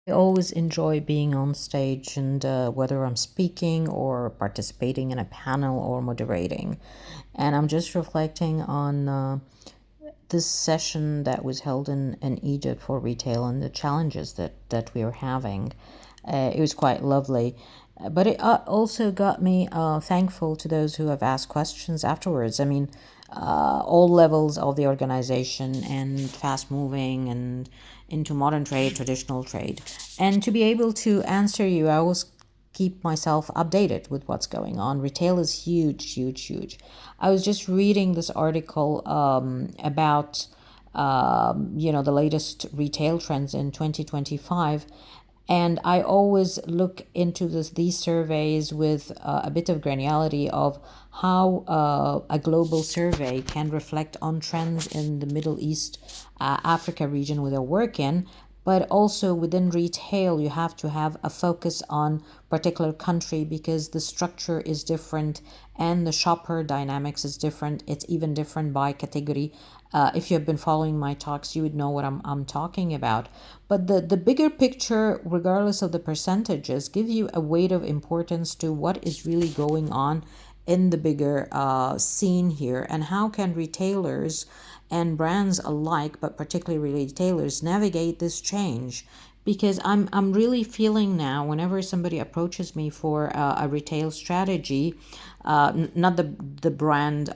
I always enjoy being on stage, and whether I'm speaking or participating in a panel or moderating. And I'm just reflecting on this session that was held in Egypt for retail and the challenges that we are having. It was quite lovely. But it also got me thankful to those who have asked questions afterwards. I mean, all levels of the organization and fast moving and into modern trade, traditional trade. And to be able to answer you, I always keep myself updated with what's going on. Retail is huge, huge, huge. I was just reading this article about the latest retail trends in 2025, and I always look into these surveys with a bit of granularity of how a global survey can reflect on trends in the Middle East, Africa region where they work in. But also within retail, you have to have a focus on particular country because the structure is different and the shopper dynamics is different. It's even different by category. If you have been following my talks, you would know what I'm talking about. But the bigger picture, regardless of the percentages, give you a weight of importance to what is really going on in the bigger scene here, and how can retailers and brands alike, but particularly retailers, navigate this change. Because I'm really feeling now whenever somebody approaches me for a retail strategy, not the brand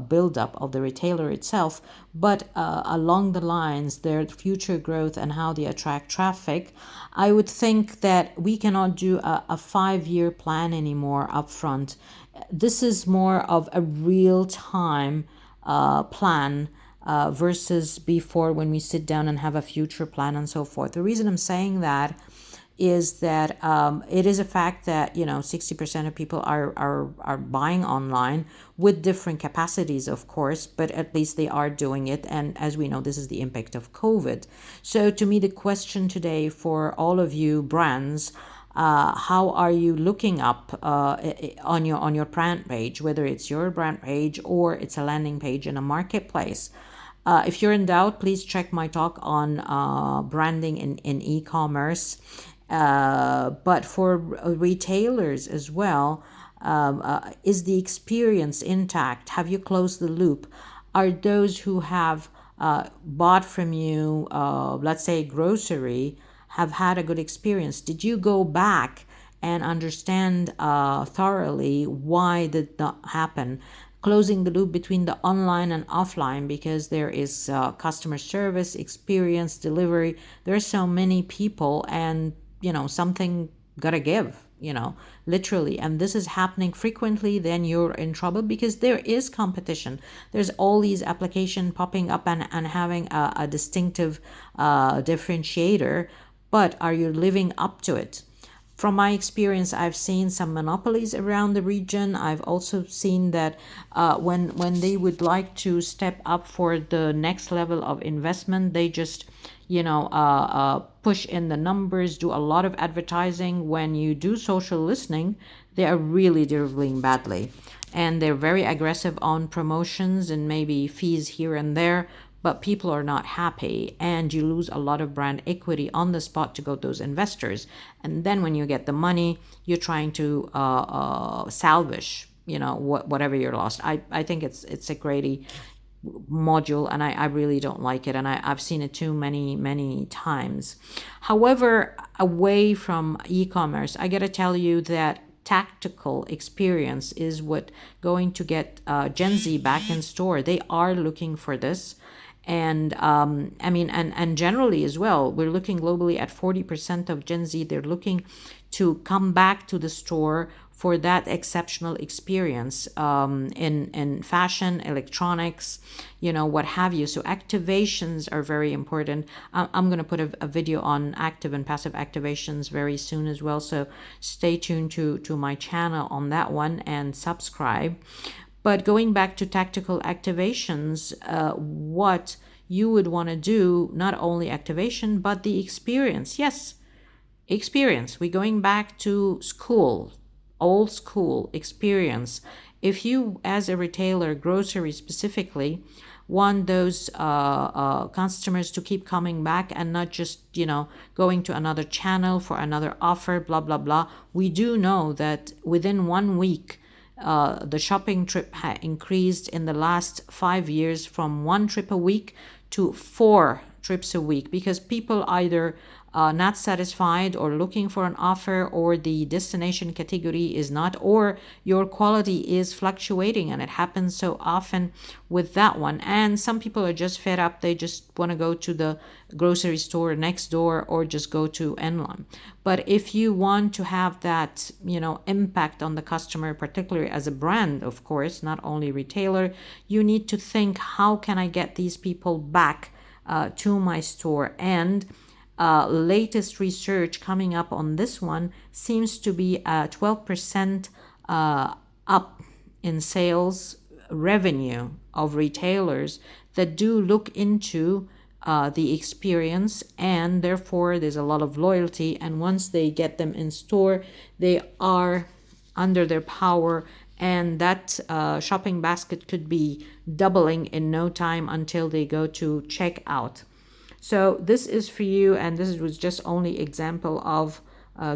buildup of the retailer itself, but along the lines their future growth and how they attract traffic. I would think that we cannot do a 5-year plan anymore upfront. This is more of a real time plan versus before, when we sit down and have a future plan and so forth. The reason I'm saying that is that it is a fact that 60% of people are buying online with different capacities, of course, but at least they are doing it. And as we know, this is the impact of COVID. So to me, the question today for all of you brands, how are you looking up on your brand page, whether it's your brand page or it's a landing page in a marketplace? If you're in doubt, please check my talk on branding in e-commerce. But for retailers as well, is the experience intact? Have you closed the loop? Are those who have bought from you, let's say grocery, have had a good experience? Did you go back and understand thoroughly why did not happen? Closing the loop between the online and offline, because there is customer service, experience, delivery. There's so many people, and something gotta give, literally. And this is happening frequently, then you're in trouble because there is competition. There's all these applications popping up and having a distinctive differentiator. But are you living up to it? From my experience, I've seen some monopolies around the region. I've also seen that when they would like to step up for the next level of investment, they just push in the numbers, do a lot of advertising. When you do social listening, they are really dribbling badly, and they're very aggressive on promotions and maybe fees here and there, but people are not happy, and you lose a lot of brand equity on the spot to go to those investors. And then when you get the money, you're trying to salvage whatever you're lost. I think it's a great module, and I really don't like it, and I've seen it too many times. However, away from e-commerce, I gotta tell you that tactical experience is what going to get Gen Z back in store. They are looking for this. And I mean, and generally as well, we're looking globally at 40% of Gen Z. They're looking to come back to the store for that exceptional experience in fashion, electronics, what have you. So activations are very important. I'm going to put a video on active and passive activations very soon as well. So stay tuned to my channel on that one and subscribe. But going back to tactical activations, what you would want to do, not only activation, but the experience. Yes, experience. We're going back to school, old school experience. If you, as a retailer, grocery specifically, want those customers to keep coming back and not just, going to another channel for another offer, blah, blah, blah. We do know that within 1 week, the shopping trip increased in the last 5 years from 1 trip a week to 4 trips a week, because people either not satisfied or looking for an offer, or the destination category is not, or your quality is fluctuating, and it happens so often with that one. And some people are just fed up. They just want to go to the grocery store next door or just go to Enlam. But if you want to have that, impact on the customer, particularly as a brand, of course, not only retailer, you need to think, how can I get these people back to my store? And latest research coming up on this one seems to be 12% up in sales revenue of retailers that do look into the experience, and therefore there's a lot of loyalty, and once they get them in store, they are under their power, and that shopping basket could be doubling in no time until they go to checkout. So this is for you, and this was just only example of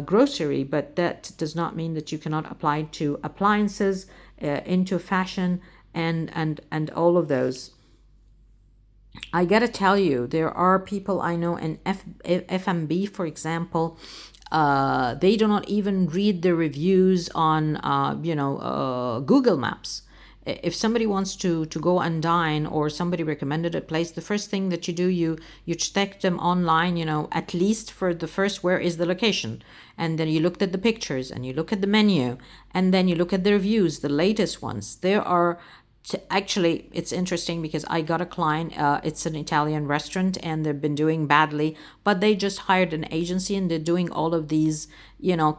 grocery, but that does not mean that you cannot apply to appliances, into fashion, and all of those. I gotta tell you, there are people I know in FMB, for example, they do not even read the reviews on, Google Maps. If somebody wants to go and dine, or somebody recommended a place, the first thing that you do, you check them online, at least for the first, where is the location, and then you looked at the pictures, and you look at the menu, and then you look at the reviews, the latest ones. There are actually, it's interesting because I got a client, it's an Italian restaurant, and they've been doing badly, but they just hired an agency, and they're doing all of these,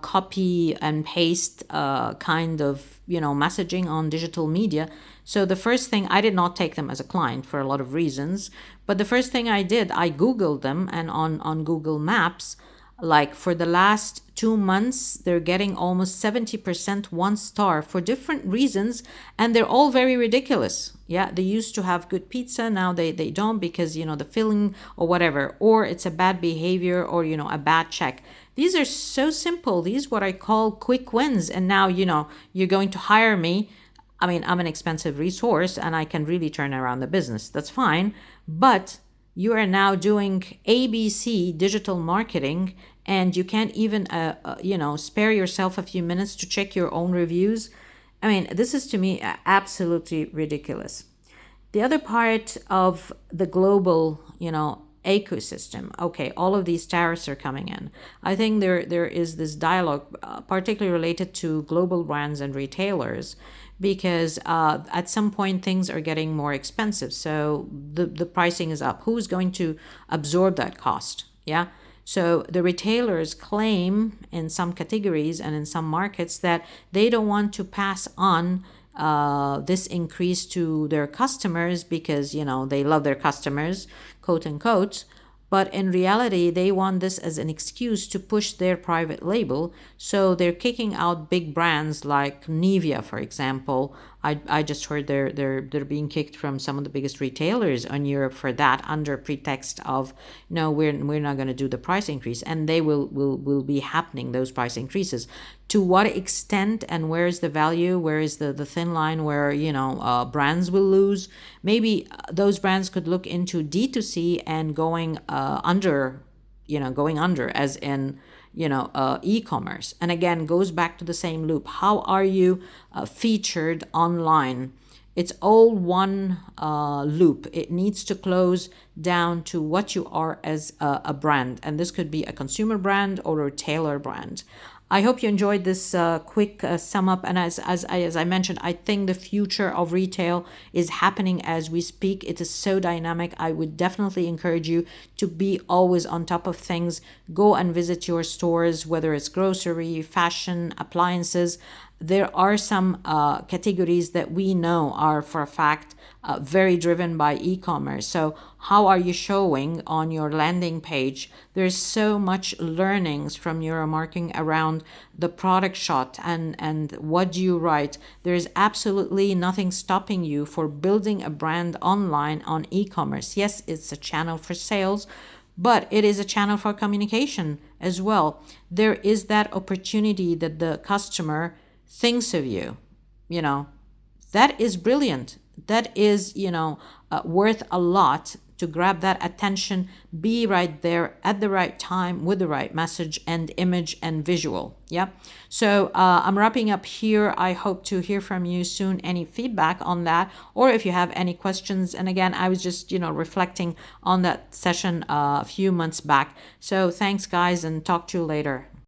copy and paste kind of, messaging on digital media. So the first thing, I did not take them as a client for a lot of reasons, but the first thing I did, I Googled them, and on Google Maps, like for the last 2 months, they're getting almost 70% 1 star for different reasons, and they're all very ridiculous. Yeah, they used to have good pizza, now they don't, because the filling or whatever, or it's a bad behavior, or a bad check. These are so simple. These what I call quick wins. And now you're going to hire me. I mean, I'm an expensive resource, and I can really turn around the business. That's fine, but you are now doing ABC digital marketing, and you can't even spare yourself a few minutes to check your own reviews. I mean, this is to me absolutely ridiculous. The other part of the global ecosystem, okay, all of these tariffs are coming in. I think there is this dialogue, particularly related to global brands and retailers, because at some point things are getting more expensive, so the pricing is up. Who's going to absorb that cost? Yeah. So the retailers claim in some categories and in some markets that they don't want to pass on this increase to their customers, because they love their customers, quote unquote. But in reality, they want this as an excuse to push their private label. So they're kicking out big brands like Nivea, for example. I just heard they're being kicked from some of the biggest retailers in Europe for that, under pretext of no, we're not going to do the price increase, and they will be happening, those price increases. To what extent, and where is the value? Where is the thin line where brands will lose? Maybe those brands could look into D2C and going under, as in e-commerce. And again, goes back to the same loop. How are you featured online? It's all one loop. It needs to close down to what you are as a brand, and this could be a consumer brand or a retailer brand. I hope you enjoyed this quick sum up. And as I mentioned, I think the future of retail is happening as we speak. It is so dynamic. I would definitely encourage you to be always on top of things. Go and visit your stores, whether it's grocery, fashion, appliances. there are some categories that we know are for a fact very driven by e-commerce. So how are you showing on your landing page? There's so much learnings from neuromarketing around the product shot and what do you write. There's absolutely nothing stopping you for building a brand online on e-commerce. Yes, it's a channel for sales, but it is a channel for communication as well. There is that opportunity that the customer thinks of you, you know, that is brilliant. That is, worth a lot to grab that attention, be right there at the right time with the right message and image and visual. Yeah. So I'm wrapping up here. I hope to hear from you soon. Any feedback on that, or if you have any questions. And again, I was just, reflecting on that session a few months back. So thanks, guys, and talk to you later.